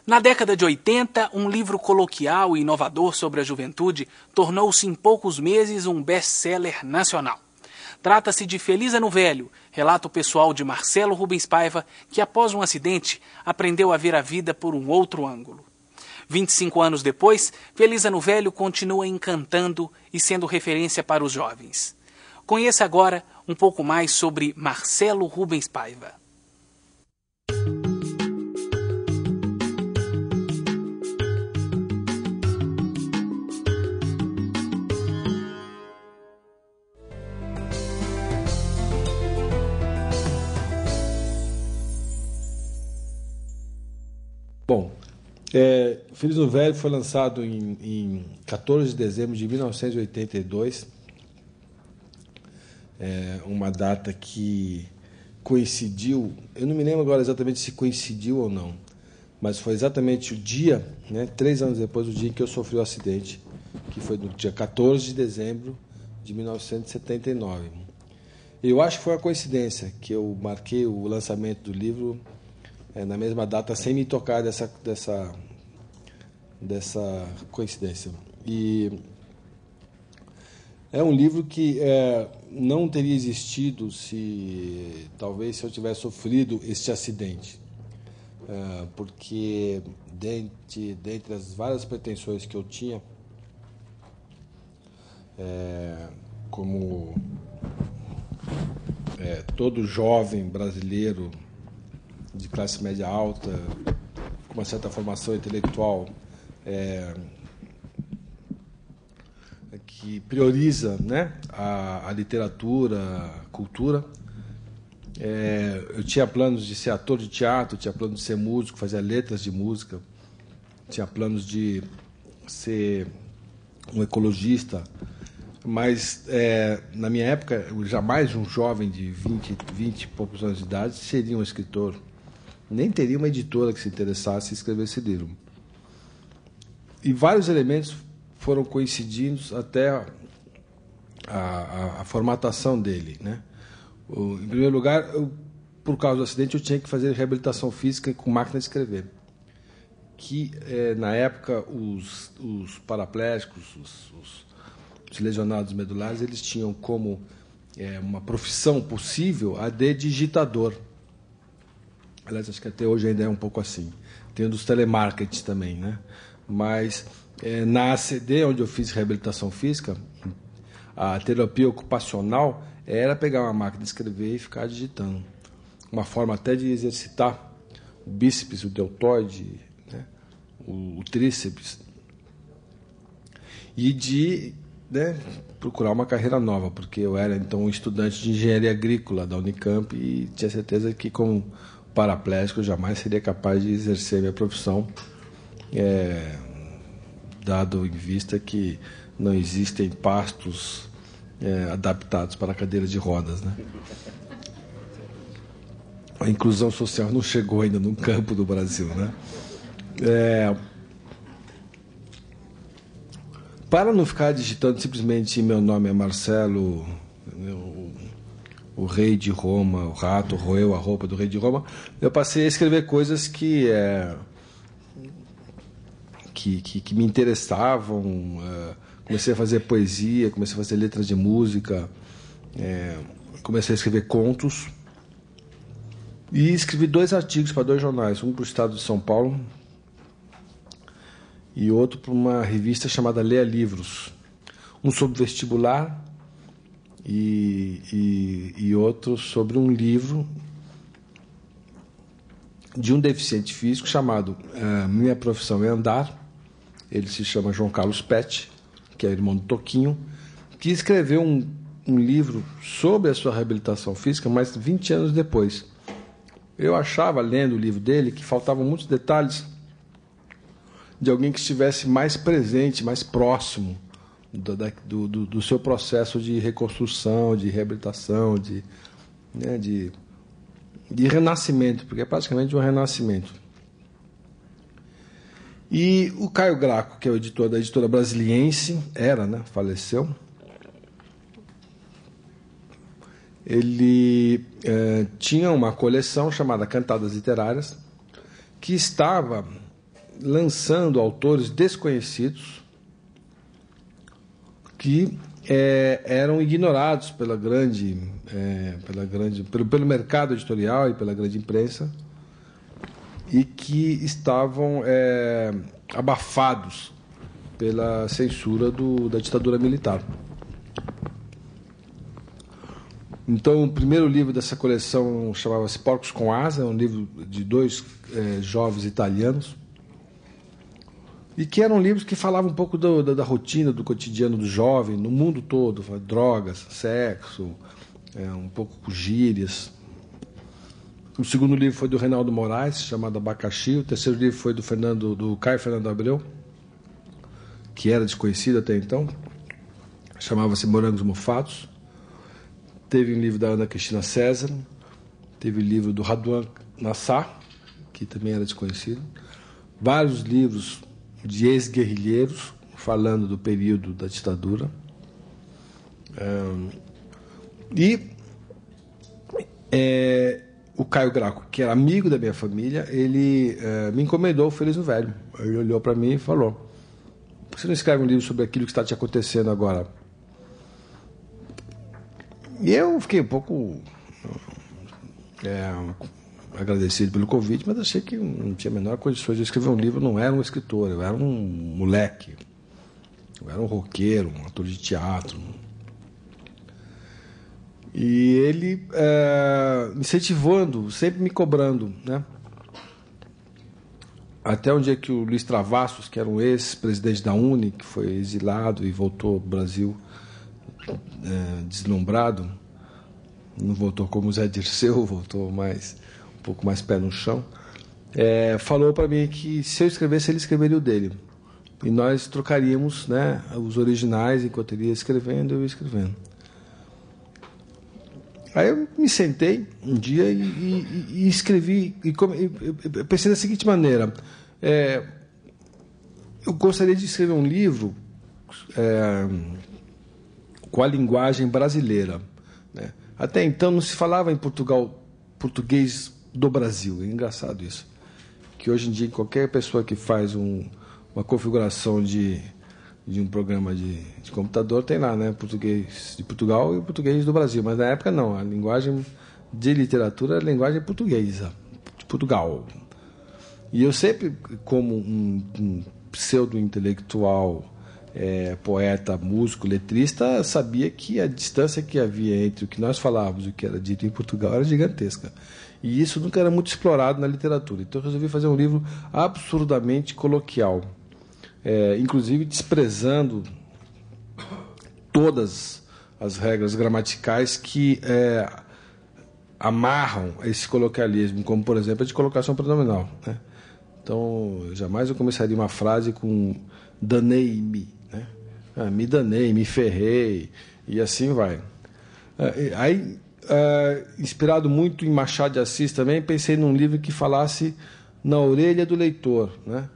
Na década de 80, um livro coloquial e inovador sobre a juventude tornou-se em poucos meses um best-seller nacional. Trata-se de Feliz Ano Velho, relato pessoal de Marcelo Rubens Paiva, que após um acidente aprendeu a ver a vida por um outro ângulo. 25 anos depois, Feliz Ano Velho continua encantando e sendo referência para os jovens. Conheça agora um pouco mais sobre Marcelo Rubens Paiva. Bom, Feliz Ano Velho foi lançado em 14 de dezembro de 1982, uma data que coincidiu, eu não me lembro agora exatamente se coincidiu ou não, mas foi exatamente o dia, 3 anos depois do dia em que eu sofri o acidente, que foi no dia 14 de dezembro de 1979. Eu acho que foi uma coincidência que eu marquei o lançamento do livro na mesma data, sem me tocar dessa coincidência. E é um livro que não teria existido talvez se eu tivesse sofrido este acidente, porque dentre as várias pretensões que eu tinha, como todo jovem brasileiro de classe média alta, com uma certa formação intelectual, que prioriza, a literatura, a cultura. Eu tinha planos de ser ator de teatro, tinha planos de ser músico, fazer letras de música, tinha planos de ser um ecologista, mas na minha época, jamais um jovem de 20 e poucos anos de idade seria um escritor. Nem teria uma editora que se interessasse em escrever esse livro. E vários elementos foram coincidindo até a formatação dele. Em primeiro lugar, por causa do acidente, eu tinha que fazer reabilitação física com máquina de escrever. Que, na época, os paraplégicos, os lesionados medulares, eles tinham como uma profissão possível a de digitador. Aliás, acho que até hoje ainda é um pouco assim. Tem o dos telemarketing também, Mas na ACD, onde eu fiz reabilitação física, a terapia ocupacional era pegar uma máquina de escrever e ficar digitando. Uma forma até de exercitar o bíceps, o deltoide, o tríceps. E de procurar uma carreira nova, porque eu era então um estudante de engenharia agrícola da Unicamp e tinha certeza que como paraplégico eu jamais seria capaz de exercer minha profissão, dado em vista que não existem pastos adaptados para cadeiras de rodas. A inclusão social não chegou ainda no campo do Brasil. Para não ficar digitando simplesmente meu nome é Marcelo, o rei de Roma, o rato roeu a roupa do rei de Roma, eu passei a escrever coisas que me interessavam. Comecei a fazer poesia, comecei a fazer letras de música, comecei a escrever contos e escrevi 2 artigos para 2 jornais, um para o Estado de São Paulo e outro para uma revista chamada Leia Livros, um sobre vestibular e outro sobre um livro de um deficiente físico chamado Minha Profissão é Andar. Ele se chama João Carlos Pet, que é irmão do Toquinho, que escreveu um livro sobre a sua reabilitação física, mas 20 anos depois. Eu achava, lendo o livro dele, que faltavam muitos detalhes de alguém que estivesse mais presente, mais próximo do seu processo de reconstrução, de reabilitação, de renascimento, porque é praticamente um renascimento. E o Caio Graco, que é o editor da editora Brasiliense, faleceu. Ele tinha uma coleção chamada Cantadas Literárias, que estava lançando autores desconhecidos que eram ignorados pelo mercado editorial e pela grande imprensa, e que estavam abafados pela censura da ditadura militar. Então, o primeiro livro dessa coleção chamava-se Porcos com Asa, um livro de dois jovens italianos, e que eram livros que falavam um pouco da rotina, do cotidiano do jovem, no mundo todo, drogas, sexo, um pouco com gírias. O segundo livro foi do Reinaldo Moraes, chamado Abacaxi. O terceiro livro foi do Caio Fernando Abreu, que era desconhecido até então, chamava-se Morangos Mofados. Teve um livro da Ana Cristina César, teve o livro do Radwan Nassar, que também era desconhecido, vários livros de ex-guerrilheiros, falando do período da ditadura. O Caio Graco, que era amigo da minha família, ele me encomendou o Feliz no Velho. Ele olhou para mim e falou: por que você não escreve um livro sobre aquilo que está te acontecendo agora? E eu fiquei um pouco agradecido pelo convite, mas achei que não tinha a menor condições de escrever um livro. Eu não era um escritor, eu era um moleque, eu era um roqueiro, um ator de teatro. E ele me incentivando, sempre me cobrando, né? Até um dia que o Luiz Travassos, que era um ex-presidente da UNE, que foi exilado e voltou ao Brasil deslumbrado, não voltou como Zé Dirceu, voltou um pouco mais pé no chão, falou para mim que se eu escrevesse, ele escreveria o dele. E nós trocaríamos, né, os originais, enquanto ele ia escrevendo, eu ia escrevendo. Aí eu me sentei um dia e escrevi, e pensei da seguinte maneira: eu gostaria de escrever um livro com a linguagem brasileira, né? Até então não se falava em Portugal português do Brasil. É engraçado isso, que hoje em dia qualquer pessoa que faz uma configuração de um programa de computador tem lá, né, português de Portugal e português do Brasil, mas na época não, a linguagem de literatura era a linguagem portuguesa, de Portugal. E eu sempre, como um pseudo-intelectual, poeta, músico, letrista, sabia que a distância que havia entre o que nós falávamos e o que era dito em Portugal era gigantesca. E isso nunca era muito explorado na literatura. Então eu resolvi fazer um livro absurdamente coloquial, inclusive desprezando todas as regras gramaticais que amarram esse coloquialismo, como, por exemplo, a de colocação pronominal, né? Então, jamais eu começaria uma frase com danei-me, né? Me danei, me ferrei, e assim vai. Aí, inspirado muito em Machado de Assis também, pensei num livro que falasse na orelha do leitor, né?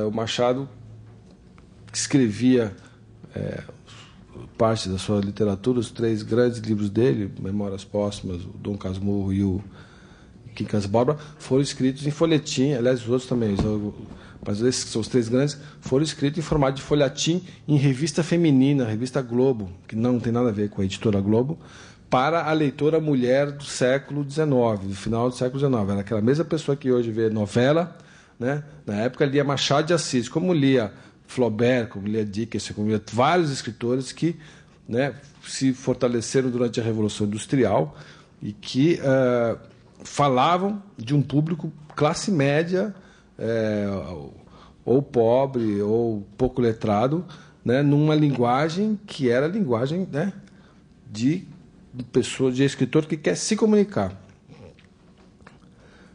O Machado escrevia parte da sua literatura, os 3 grandes livros dele, Memórias Póstumas, o Dom Casmurro e o Quincas Borba, foram escritos em folhetim. Aliás, os outros também, mas esses que são os 3 grandes, foram escritos em formato de folhetim em revista feminina, revista Globo, que não tem nada a ver com a editora Globo, para a leitora mulher do século XIX, do final do século XIX. Era aquela mesma pessoa que hoje vê novela, né? Na época lia Machado de Assis, como lia Flaubert, como lia Dickens, como lia vários escritores que, né, se fortaleceram durante a Revolução Industrial e que falavam de um público classe média, ou pobre, ou pouco letrado, né, numa linguagem que era a linguagem, né, de pessoa, de escritor que quer se comunicar.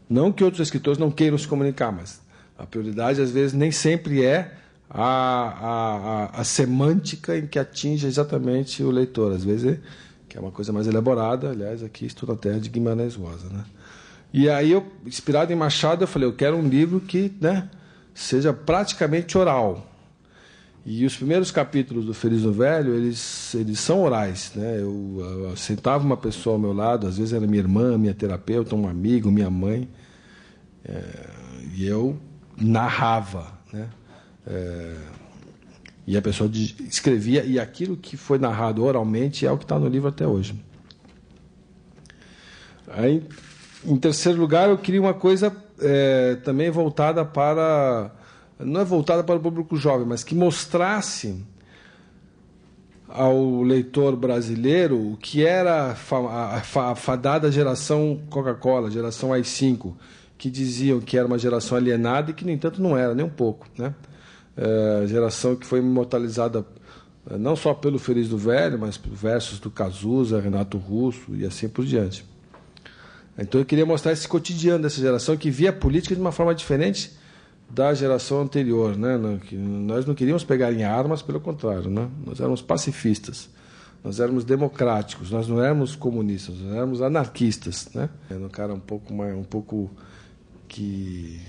Não que outros escritores não queiram se comunicar, mas a prioridade às vezes nem sempre é a semântica em que atinge exatamente o leitor. Às vezes que é uma coisa mais elaborada. Aliás, aqui estou na terra de Guimarães Rosa, né? E aí, eu, inspirado em Machado, eu falei, eu quero um livro que, né, seja praticamente oral. E os primeiros capítulos do Feliz no Velho, eles são orais, né? Eu sentava uma pessoa ao meu lado, às vezes era minha irmã, minha terapeuta, um amigo, minha mãe, e eu narrava, né? E a pessoa escrevia, e aquilo que foi narrado oralmente é o que está no livro até hoje. Aí, em terceiro lugar, eu queria uma coisa também voltada para... Não é voltada para o público jovem, mas que mostrasse ao leitor brasileiro o que era a fadada geração Coca-Cola, geração AI-5, que diziam que era uma geração alienada e que, no entanto, não era, nem um pouco, né? Geração que foi imortalizada não só pelo Feliz do Velho, mas por versos do Cazuza, Renato Russo e assim por diante. Então eu queria mostrar esse cotidiano dessa geração que via a política de uma forma diferente da geração anterior, né? Nós não queríamos pegar em armas, pelo contrário, né? Nós éramos pacifistas, nós éramos democráticos, nós não éramos comunistas, nós éramos anarquistas, né? Era um cara um pouco que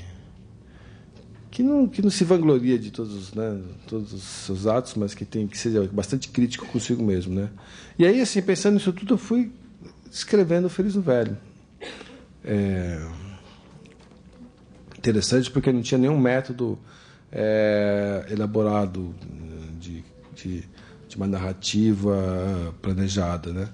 não se vangloria de todos, né, todos os seus atos, mas que tem que ser bastante crítico consigo mesmo, né? E aí, assim, pensando nisso tudo, eu fui escrevendo o Feliz do Velho. Interessante porque não tinha nenhum método elaborado de uma narrativa planejada, né?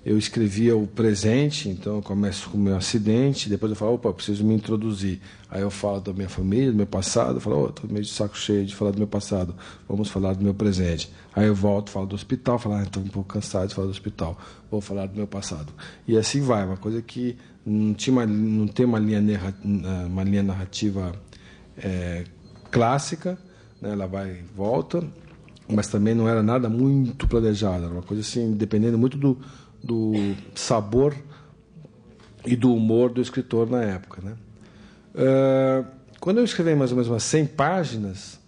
Eu escrevia o presente, então eu começo com o meu acidente, depois eu falo, opa, preciso me introduzir. Aí eu falo da minha família, do meu passado, eu falo, estou meio de saco cheio de falar do meu passado, vamos falar do meu presente. Aí eu volto, falo do hospital, falo, estou um pouco cansado de falar do hospital, vou falar do meu passado. E assim vai, uma coisa que não tem uma linha narrativa clássica, né? Ela vai e volta, mas também não era nada muito planejado, era uma coisa assim, dependendo muito do sabor e do humor do escritor na época, né? Quando eu escrevi mais ou menos umas 100 páginas,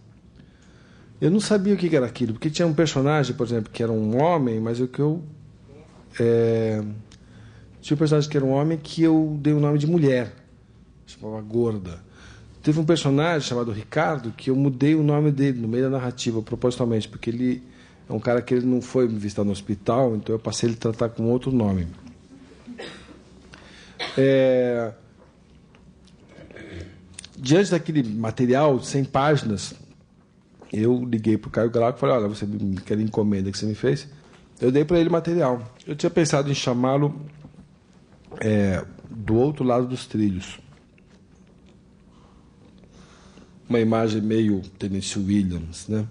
eu não sabia o que era aquilo, porque tinha um personagem, por exemplo, que era um homem, mas tinha um personagem que era um homem que eu dei o nome de mulher, chamava Gorda. Teve um personagem chamado Ricardo que eu mudei o nome dele no meio da narrativa, propositalmente, porque ele é um cara que ele não foi me visitar no hospital, então eu passei ele a tratar com outro nome. Diante daquele material de 100 páginas, eu liguei para o Caio Graco e falei, olha, você me quer encomenda que você me fez? Eu dei para ele material. Eu tinha pensado em chamá-lo Do Outro Lado dos Trilhos. Uma imagem meio Tennessee Williams, né?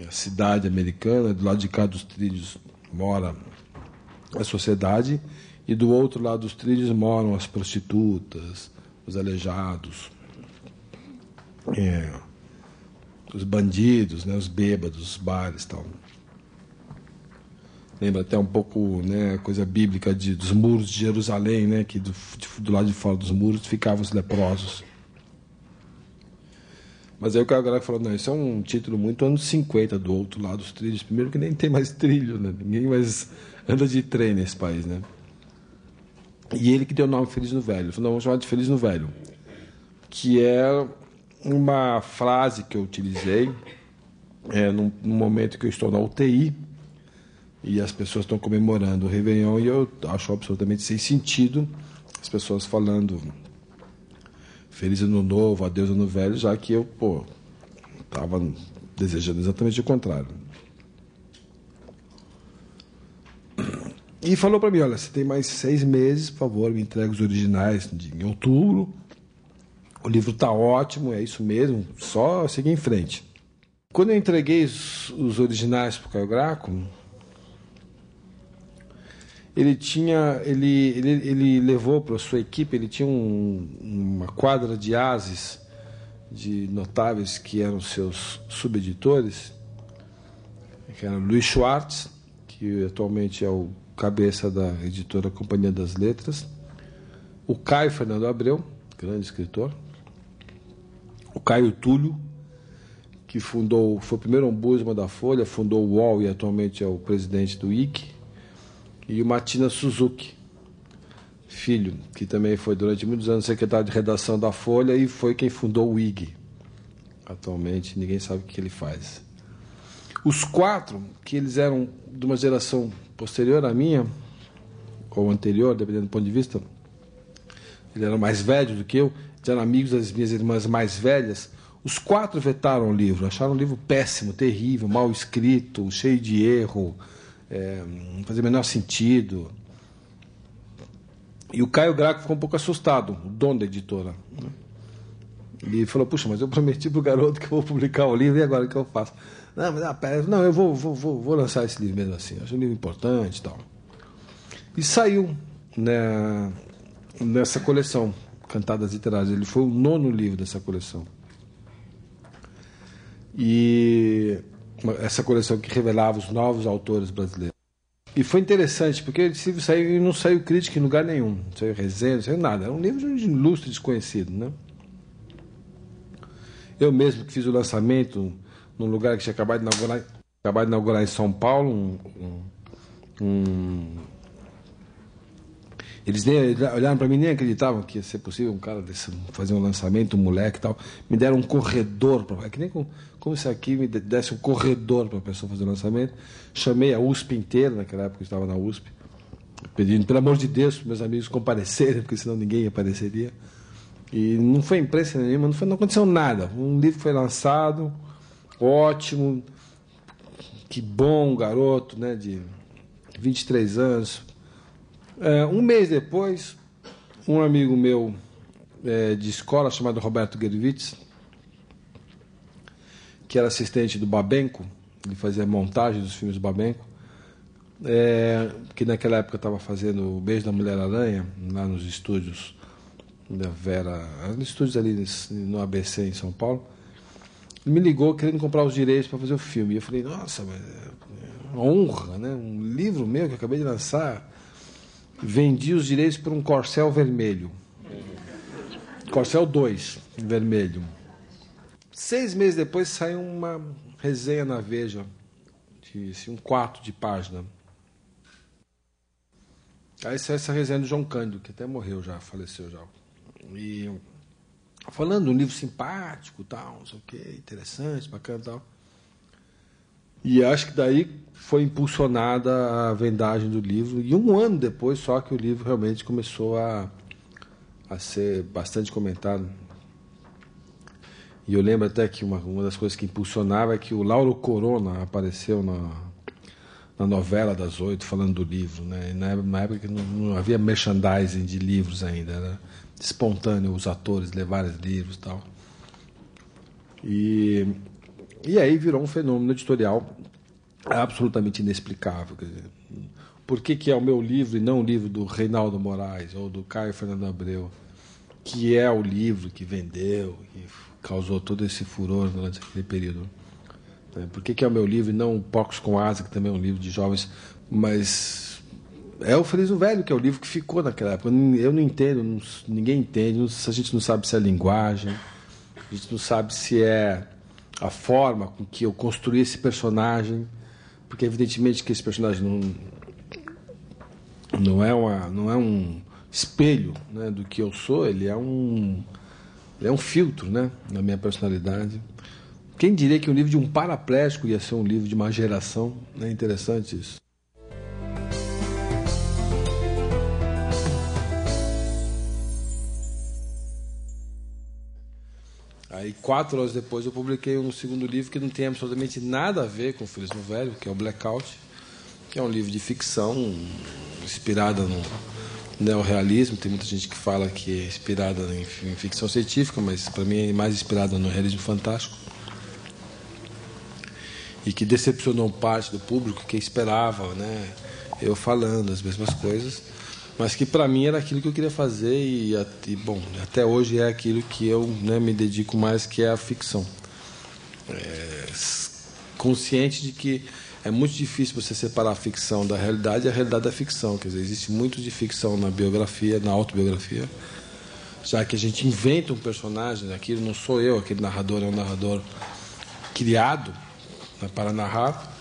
A cidade americana, do lado de cá dos trilhos mora a sociedade e do outro lado dos trilhos moram as prostitutas, os aleijados, os bandidos, né, os bêbados, os bares, tal. Lembra até um pouco, né, a coisa bíblica dos muros de Jerusalém, né, que do lado de fora dos muros ficavam os leprosos. Mas aí o cara falou, não, isso é um título muito anos 50, Do Outro Lado dos Trilhos. Primeiro que nem tem mais trilho, né? Ninguém mais anda de trem nesse país, né? E ele que deu o nome Feliz no Velho. Ele falou, não, vamos chamar de Feliz no Velho. Que é uma frase que eu utilizei num momento que eu estou na UTI e as pessoas estão comemorando o Réveillon e eu acho absolutamente sem sentido as pessoas falando Feliz Ano Novo, Adeus Ano Velho, já que eu, estava desejando exatamente o contrário. E falou para mim, olha, você tem mais 6 meses, por favor, me entregue os originais em outubro. O livro está ótimo, é isso mesmo, só seguir em frente. Quando eu entreguei os originais para o Caio Graco, ele levou para a sua equipe, ele tinha uma quadra de ases, de notáveis que eram seus subeditores, que era Luiz Schwartz, que atualmente é o cabeça da editora Companhia das Letras, o Caio Fernando Abreu, grande escritor, o Caio Túlio, que foi o primeiro ombudsman da Folha, fundou o UOL e atualmente é o presidente do IC, e o Matina Suzuki, filho, que também foi durante muitos anos secretário de redação da Folha e foi quem fundou o IG. Atualmente ninguém sabe o que ele faz. Os 4, que eles eram de uma geração posterior à minha, ou anterior, dependendo do ponto de vista, ele era mais velho do que eu, eram amigos das minhas irmãs mais velhas, os 4 vetaram o livro, acharam o livro péssimo, terrível, mal escrito, cheio de erro, não fazia o menor sentido. E o Caio Graco ficou um pouco assustado, o dono da editora, né? E falou: puxa, mas eu prometi para o garoto que eu vou publicar o livro, e agora o que eu faço? Não, mas pera, não, eu vou lançar esse livro mesmo assim, acho um livro importante e tal. E saiu, né, nessa coleção, Cantadas Literárias. Ele foi o 9º livro dessa coleção. E essa coleção que revelava os novos autores brasileiros. E foi interessante, porque esse livro saiu e não saiu crítica em lugar nenhum, não saiu resenha, não saiu nada. Era um livro de ilustre desconhecido, né? Eu mesmo que fiz o lançamento num lugar que tinha acabado de inaugurar em São Paulo, eles nem olharam para mim, nem acreditavam que ia ser possível um cara desse fazer um lançamento, um moleque e tal. Me deram um corredor, é que nem como se aqui me desse um corredor para a pessoa fazer o lançamento. Chamei a USP inteira, naquela época eu estava na USP, pedindo, pelo amor de Deus, para meus amigos comparecerem, porque senão ninguém apareceria. E não foi imprensa nenhuma, não aconteceu nada. Um livro foi lançado, ótimo, que bom, garoto, né, de 23 anos. Um mês depois, um amigo meu de escola, chamado Roberto Gervitz, que era assistente do Babenco, ele fazia montagem dos filmes do Babenco, que naquela época estava fazendo O Beijo da Mulher-Aranha, lá nos estúdios da Vera, nos estúdios ali no ABC, em São Paulo. Me ligou querendo comprar os direitos para fazer o filme. E eu falei: nossa, mas é uma honra, né? Um livro meu que eu acabei de lançar. Vendi os direitos por um Corcel vermelho. Corcel 2, vermelho. 6 meses depois saiu uma resenha na Veja, de um 4 de página. Aí saiu essa resenha do João Cândido, que até morreu já, faleceu já. E falando de um livro simpático, tal, não sei o quê, interessante, bacana e tal. E acho que daí foi impulsionada a vendagem do livro. E 1 ano depois só que o livro realmente começou a ser bastante comentado. E eu lembro até que uma das coisas que impulsionava é que o Lauro Corona apareceu na novela das 8 falando do livro, né? E na época que não havia merchandising de livros ainda, era espontâneo os atores levarem livros e tal. E aí virou um fenômeno editorial absolutamente inexplicável. Quer dizer, por que é o meu livro e não o livro do Reinaldo Moraes ou do Caio Fernando Abreu, que é o livro que vendeu, que causou todo esse furor durante aquele período? Por que é o meu livro e não o Porcos com Asa, que também é um livro de jovens? Mas é o Feliz o Velho, que é o livro que ficou naquela época. Eu não entendo, ninguém entende, a gente não sabe se é a gente não sabe se é a forma com que eu construí esse personagem, porque evidentemente que esse personagem não é um espelho, né, do que eu sou. Ele é um filtro, né, na minha personalidade. Quem diria que um livro de um paraplégico ia ser um livro de uma geração? É interessante isso. Aí 4 anos depois eu publiquei um segundo livro que não tem absolutamente nada a ver com o Feliz no Velho, que é o Blackout, que é um livro de ficção inspirada no neorrealismo. Tem muita gente que fala que é inspirada em ficção científica, mas para mim é mais inspirada no realismo fantástico. E que decepcionou parte do público que esperava, né, eu falando as mesmas coisas, mas que para mim era aquilo que eu queria fazer e bom, até hoje é aquilo que eu, né, me dedico mais, que é a ficção. Consciente de que é muito difícil você separar a ficção da realidade e a realidade da ficção. Quer dizer, existe muito de ficção na biografia, na autobiografia, já que a gente inventa um personagem, aquilo não sou eu, aquele narrador é um narrador criado, né, para narrar.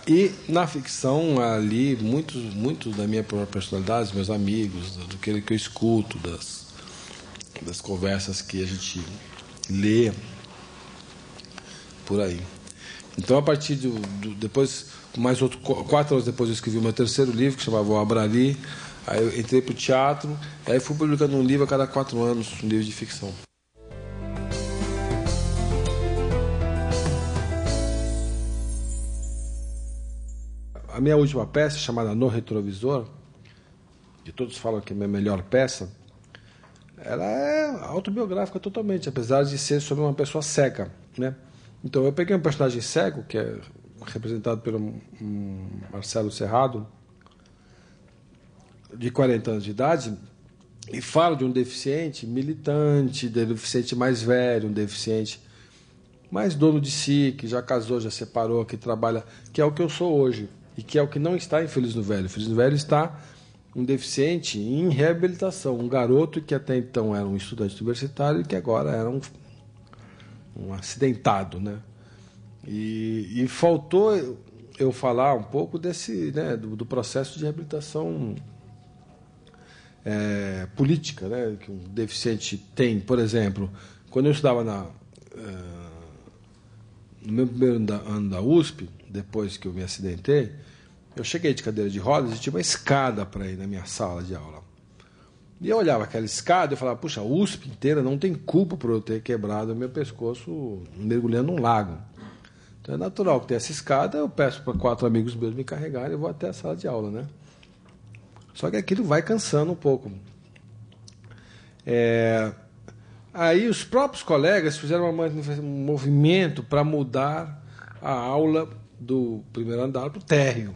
E na ficção ali muito da minha própria personalidade, dos meus amigos, do que eu escuto, das conversas que a gente lê por aí. Então, a partir depois, 4 anos depois, eu escrevi o meu terceiro livro, que chamava O Abrali. Aí eu entrei para o teatro, aí fui publicando um livro a cada 4 anos, um livro de ficção. A minha última peça, chamada No Retrovisor, que todos falam que é a minha melhor peça, ela é autobiográfica totalmente, apesar de ser sobre uma pessoa cega, né? Então eu peguei um personagem cego, que é representado pelo Marcelo Serrado, de 40 anos de idade, e falo de um deficiente militante, de um deficiente mais velho, um deficiente mais dono de si, que já casou, já separou, que trabalha, que é o que eu sou hoje, e que é o que não está em Feliz no Velho. Feliz no Velho está um deficiente em reabilitação, um garoto que até então era um estudante universitário e que agora era um acidentado, né? E faltou eu falar um pouco desse, né, do processo de reabilitação política, né, que um deficiente tem. Por exemplo, quando eu estudava no meu primeiro ano da USP, depois que eu me acidentei, eu cheguei de cadeira de rodas e tinha uma escada para ir na minha sala de aula. E eu olhava aquela escada e falava, puxa, a USP inteira não tem culpa por eu ter quebrado o meu pescoço mergulhando num lago. Então é natural que tenha essa escada, eu peço para 4 amigos meus me carregarem e eu vou até a sala de aula, né? Só que aquilo vai cansando um pouco. Aí os próprios colegas fizeram um movimento para mudar a aula do primeiro andar para o térreo.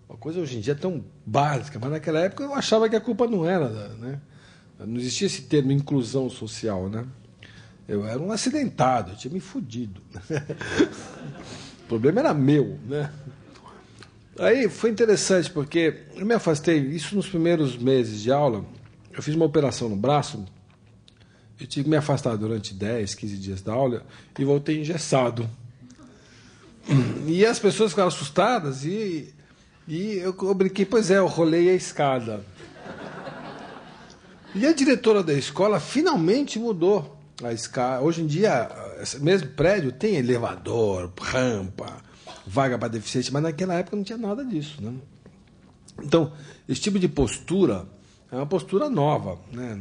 Uma coisa hoje em dia tão básica, mas naquela época eu achava que a culpa não era, né? Não existia esse termo inclusão social, né? Eu era um acidentado, eu tinha me fudido. O problema era meu, né? Aí foi interessante, porque eu me afastei, isso nos primeiros meses de aula, eu fiz uma operação no braço, eu tive que me afastar durante 10, 15 dias da aula e voltei engessado. E as pessoas ficaram assustadas e eu brinquei, pois é, eu rolei a escada. E a diretora da escola finalmente mudou a escada. Hoje em dia, esse mesmo prédio tem elevador, rampa, vaga para deficiente, mas naquela época não tinha nada disso, né? Então, esse tipo de postura é uma postura nova, né?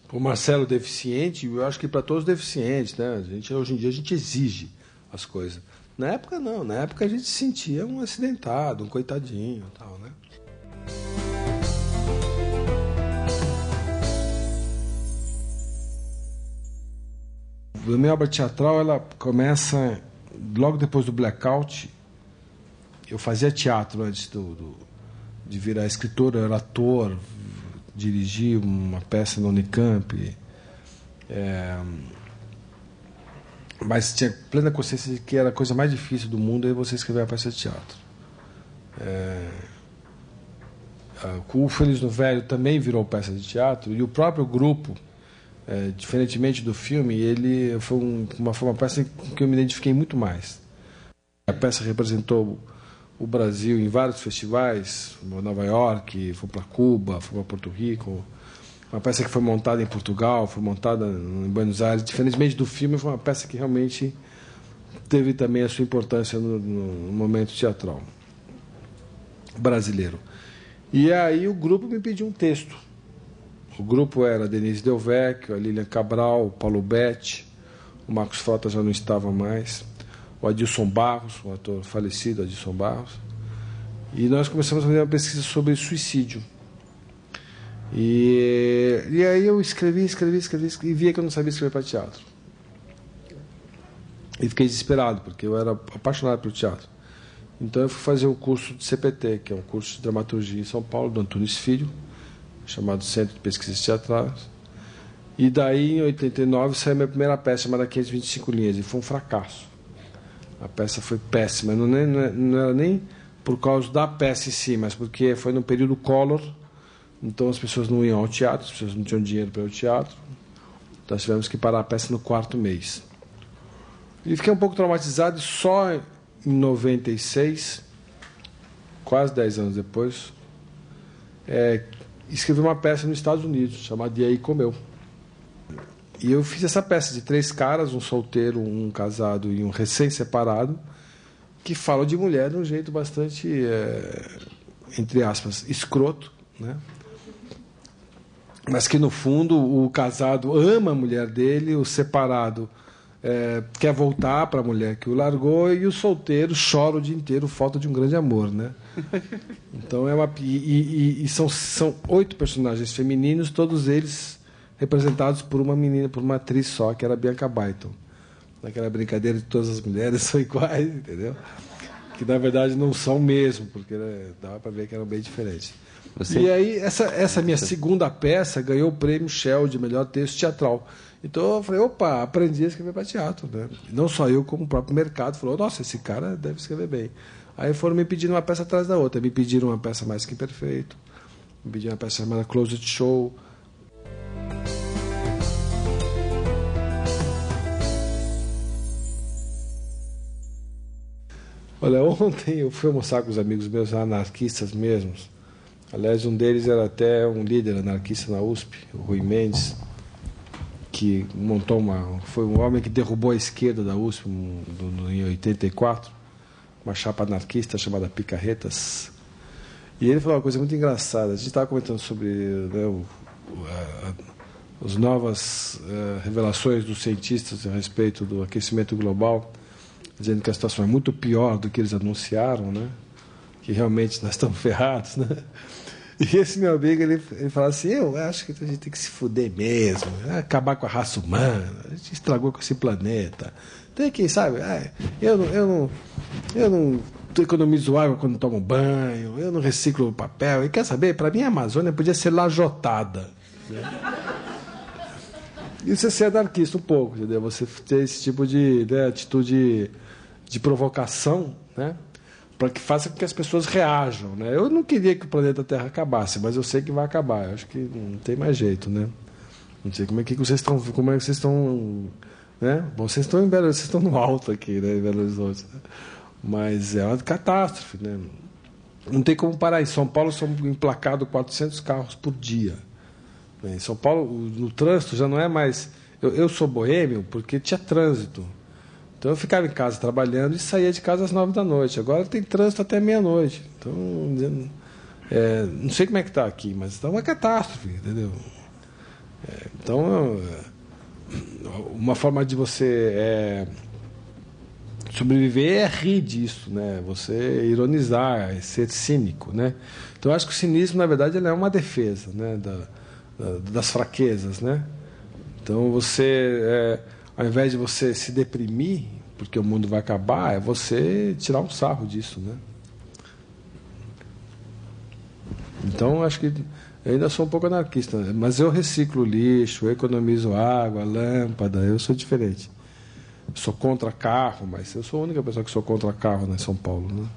Para o Marcelo deficiente, eu acho que para todos os deficientes, né? Hoje em dia a gente exige as coisas. Na época não, na época a gente se sentia um acidentado, um coitadinho e tal, né? A minha obra teatral, ela começa logo depois do blackout. Eu fazia teatro antes de virar escritor, eu era ator, dirigi uma peça no Unicamp, mas tinha plena consciência de que era a coisa mais difícil do mundo é você escrever a peça de teatro. O Feliz no Velho também virou peça de teatro, e o próprio grupo, diferentemente do filme, ele foi uma peça com que eu me identifiquei muito mais. A peça representou o Brasil em vários festivais, Nova York, foi para Cuba, foi para Porto Rico. Uma peça que foi montada em Portugal, foi montada em Buenos Aires. Diferentemente do filme, foi uma peça que realmente teve também a sua importância no momento teatral brasileiro. E aí o grupo me pediu um texto. O grupo era a Denise Del Vecchio, a Lilian Cabral, o Paulo Betti, o Marcos Frota já não estava mais, o Adilson Barros, o ator falecido Adilson Barros. E nós começamos a fazer uma pesquisa sobre suicídio. E aí eu escrevi e via que eu não sabia escrever para teatro. E fiquei desesperado, porque eu era apaixonado pelo teatro. Então eu fui fazer um curso de CPT, que é um curso de dramaturgia em São Paulo, do Antunes Filho, chamado Centro de Pesquisas Teatrais. E daí, em 89, saiu minha primeira peça, chamada 525 Linhas, e foi um fracasso. A peça foi péssima, não era nem por causa da peça em si, mas porque foi no período Collor. Então as pessoas não iam ao teatro, as pessoas não tinham dinheiro para ir ao teatro. Então nós tivemos que parar a peça no 4º mês. E fiquei um pouco traumatizado, e só em 96, quase 10 anos depois, escrevi uma peça nos Estados Unidos, chamada E Aí Comeu. E eu fiz essa peça de 3 caras, um solteiro, um casado e um recém-separado, que falam de mulher de um jeito bastante entre aspas, escroto, né? Mas que, no fundo, o casado ama a mulher dele, o separado quer voltar para a mulher que o largou, e o solteiro chora o dia inteiro, falta de um grande amor, né? Então são 8 personagens femininos, todos eles representados por uma menina, por uma atriz só, que era a Bianca Byton. Naquela brincadeira de todas as mulheres são iguais, entendeu? Que na verdade não são mesmo, porque dava para ver que eram bem diferentes. E aí essa minha segunda peça ganhou o prêmio Shell de melhor texto teatral. Então eu falei, opa, aprendi a escrever para teatro, né? Não só eu, como o próprio mercado falou, nossa, esse cara deve escrever bem. Aí foram me pedindo uma peça atrás da outra. Me pediram uma peça Mais Que Imperfeito, me pediram uma peça chamada Closet Show. Olha, ontem eu fui almoçar com os amigos meus anarquistas mesmos. Aliás, um deles era até um líder anarquista na USP, o Rui Mendes, que montou foi um homem que derrubou a esquerda da USP em 84, uma chapa anarquista chamada Picarretas. E ele falou uma coisa muito engraçada. A gente estava comentando sobre, né, as novas revelações dos cientistas a respeito do aquecimento global, dizendo que a situação é muito pior do que eles anunciaram, né? Que realmente nós estamos ferrados, né? E esse meu amigo, ele fala assim, eu acho que a gente tem que se fuder mesmo, acabar com a raça humana, a gente estragou com esse planeta. Tem que, sabe, eu não economizo água quando tomo banho, eu não reciclo papel. E quer saber, para mim a Amazônia podia ser lajotada. Né? Isso é ser anarquista um pouco, entendeu? Você ter esse tipo de, né, atitude de provocação, né? Para que faça com que as pessoas reajam, né? Eu não queria que o planeta Terra acabasse, mas eu sei que vai acabar. Eu acho que não tem mais jeito, né? Não sei como é que vocês estão, né? Bom, vocês estão vocês estão no alto aqui, né, em Belo Horizonte. Né? Mas é uma catástrofe, né? Não tem como parar. Em São Paulo são emplacados 400 carros por dia. Em São Paulo, no trânsito já não é mais. Eu sou boêmio porque tinha trânsito. Então eu ficava em casa trabalhando e saía de casa às 9 da noite. Agora tem trânsito até meia-noite. Então, não sei como é que está aqui, mas está uma catástrofe, entendeu? Então, uma forma de você sobreviver é rir disso, né? Você ironizar, ser cínico, né? Então eu acho que o cinismo, na verdade, ele é uma defesa, né? Das fraquezas, né? Então você, ao invés de você se deprimir porque o mundo vai acabar, é você tirar um sarro disso, né? Então acho que eu ainda sou um pouco anarquista, mas eu reciclo lixo, eu economizo água, lâmpada, eu sou diferente. Eu sou contra carro, mas eu sou a única pessoa que sou contra carro, né, em São Paulo, né?